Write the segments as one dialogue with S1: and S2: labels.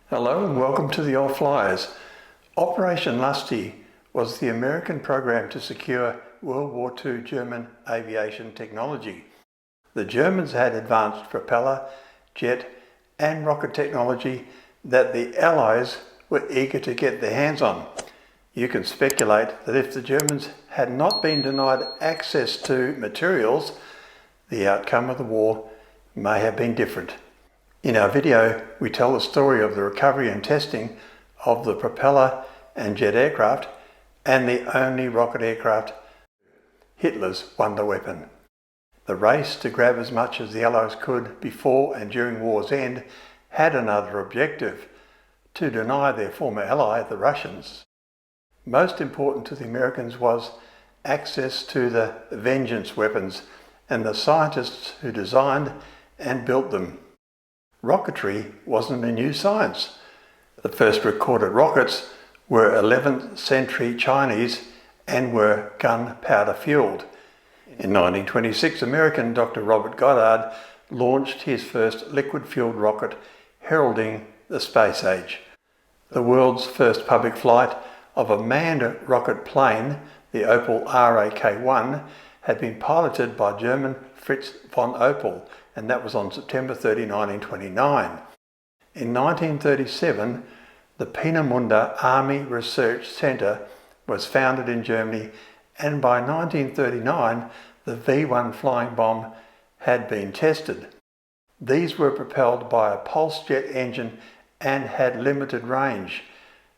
S1: Hello and welcome to the old Fliers. Operation Lusty was the American program to secure World War II German aviation technology. The Germans had advanced propeller, jet and rocket technology that the Allies were eager to get their hands on. You can speculate that if the Germans had not been denied access to materials, the outcome of the war may have been different. In our video, we tell the story of the recovery and testing of the propeller and jet aircraft and the only rocket aircraft, Hitler's wonder weapon. The race to grab as much as the Allies could before and during war's end had another objective: to deny their former ally, the Russians. Most important to the Americans was access to the vengeance weapons and the scientists who designed and built them. Rocketry wasn't a new science. The first recorded rockets were 11th century Chinese and were gunpowder fueled. In 1926, American Dr. Robert Goddard launched his first liquid-fueled rocket, heralding the space age. The world's first public flight of a manned rocket plane, the Opel RAK-1, had been piloted by German Fritz von Opel, and that was on September 30, 1929. In 1937, the Peenemünde Army Research Centre was founded in Germany, and by 1939, the V-1 flying bomb had been tested. These were propelled by a pulse jet engine and had limited range.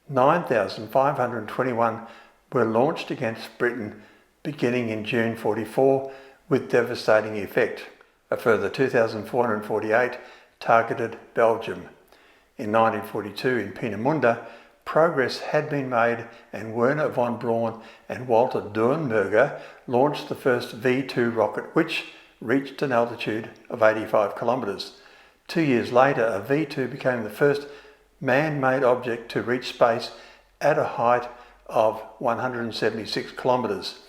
S1: 9,521 were launched against Britain beginning in June 1944 with devastating effect. A further 2,448 targeted Belgium. In 1942 in Peenemünde, progress had been made and Werner von Braun and Walter Dornberger launched the first V-2 rocket, which reached an altitude of 85 kilometres. 2 years later, a V-2 became the first man-made object to reach space at a height of 176 kilometres.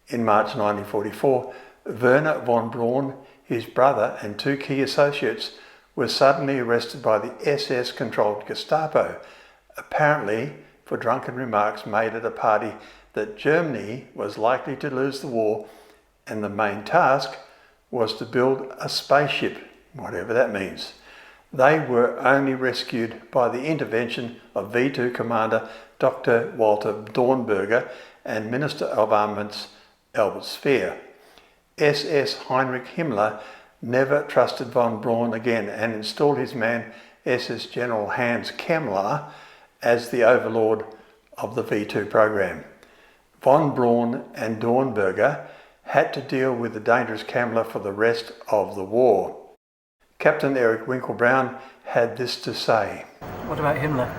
S1: In March 1944, Werner von Braun, his brother and two key associates were suddenly arrested by the SS-controlled Gestapo, apparently for drunken remarks made at a party that Germany was likely to lose the war and the main task was to build a spaceship, whatever that means. They were only rescued by the intervention of V-2 commander Dr. Walter Dornberger and Minister of Armaments Albert Speer. SS Heinrich Himmler never trusted von Braun again and installed his man SS General Hans Kemmler as the overlord of the V-2 program. Von Braun and Dornberger had to deal with the dangerous Kemmler for the rest of the war. Captain Erich Winkelbraun had this to say.
S2: What about Himmler?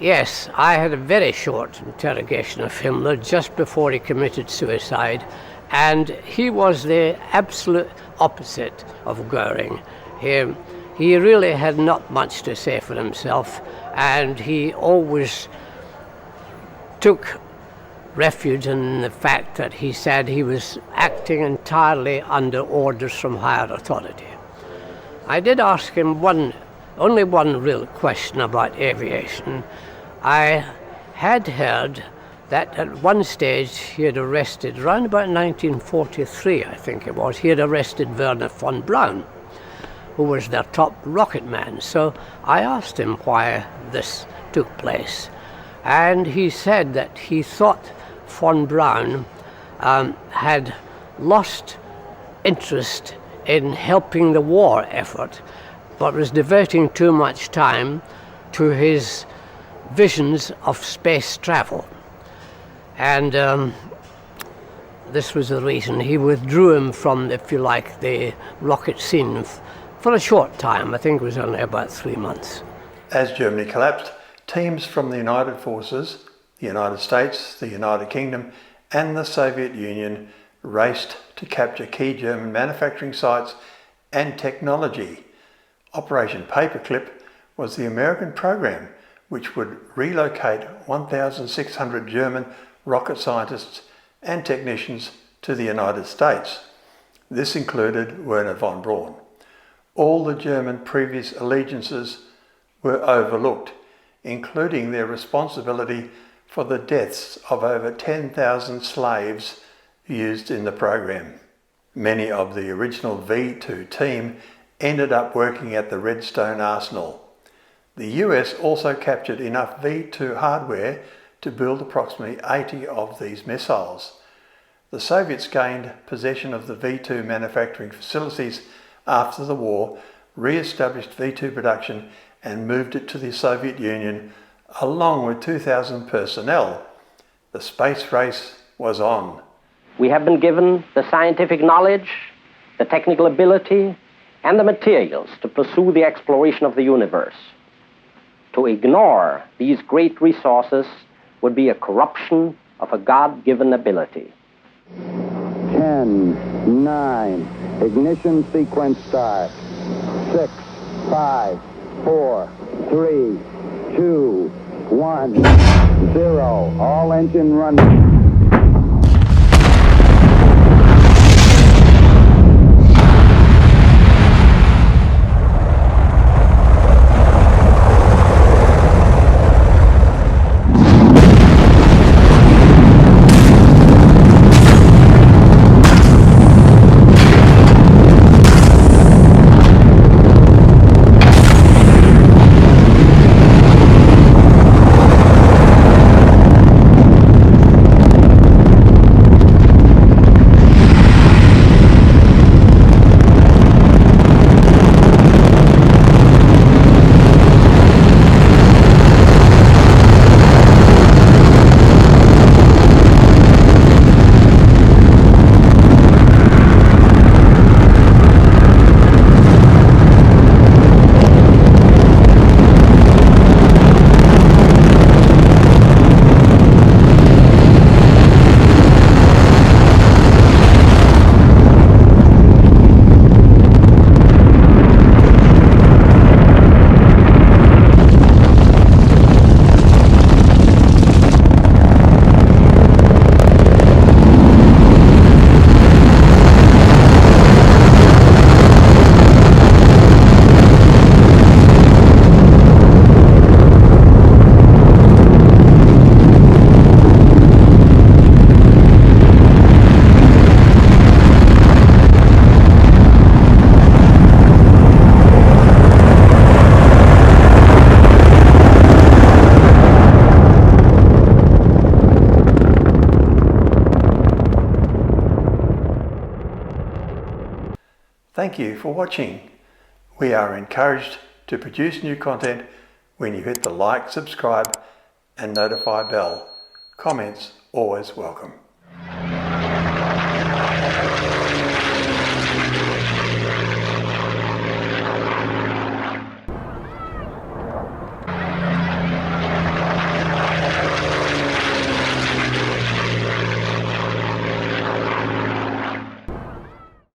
S3: Yes, I had a very short interrogation of Himmler just before he committed suicide, and he was the absolute opposite of Goering. He really had not much to say for himself, and he always took refuge in the fact that he said he was acting entirely under orders from higher authority. I did ask him only one real question about aviation. I had heard that at one stage he had arrested, around about 1943 I think it was, he had arrested Werner von Braun, who was their top rocket man. So I asked him why this took place, and he said that he thought von Braun had lost interest in helping the war effort, but was devoting too much time to his visions of space travel. And this was the reason he withdrew him from, if you like, the rocket scene for a short time. I think it was only about 3 months.
S1: As Germany collapsed, teams from the United Forces, the United States, the United Kingdom and the Soviet Union raced to capture key German manufacturing sites and technology. Operation Paperclip was the American program which would relocate 1,600 German rocket scientists and technicians to the United States. This included Werner von Braun. All the German previous allegiances were overlooked, including their responsibility for the deaths of over 10,000 slaves used in the program. Many of the original V2 team ended up working at the Redstone Arsenal. The US also captured enough V2 hardware to build approximately 80 of these missiles. The Soviets gained possession of the V2 manufacturing facilities after the war, re-established V2 production and moved it to the Soviet Union along with 2,000 personnel. The space race was on.
S2: We have been given the scientific knowledge, the technical ability, and the materials to pursue the exploration of the universe. To ignore these great resources would be a corruption of a God-given ability.
S4: 10, 9, ignition sequence start. 6, 5, 4, 3, 2, 1, 0. All engine running.
S1: Thank you for watching. We are encouraged to produce new content when you hit the like, subscribe and notify bell. Comments always welcome.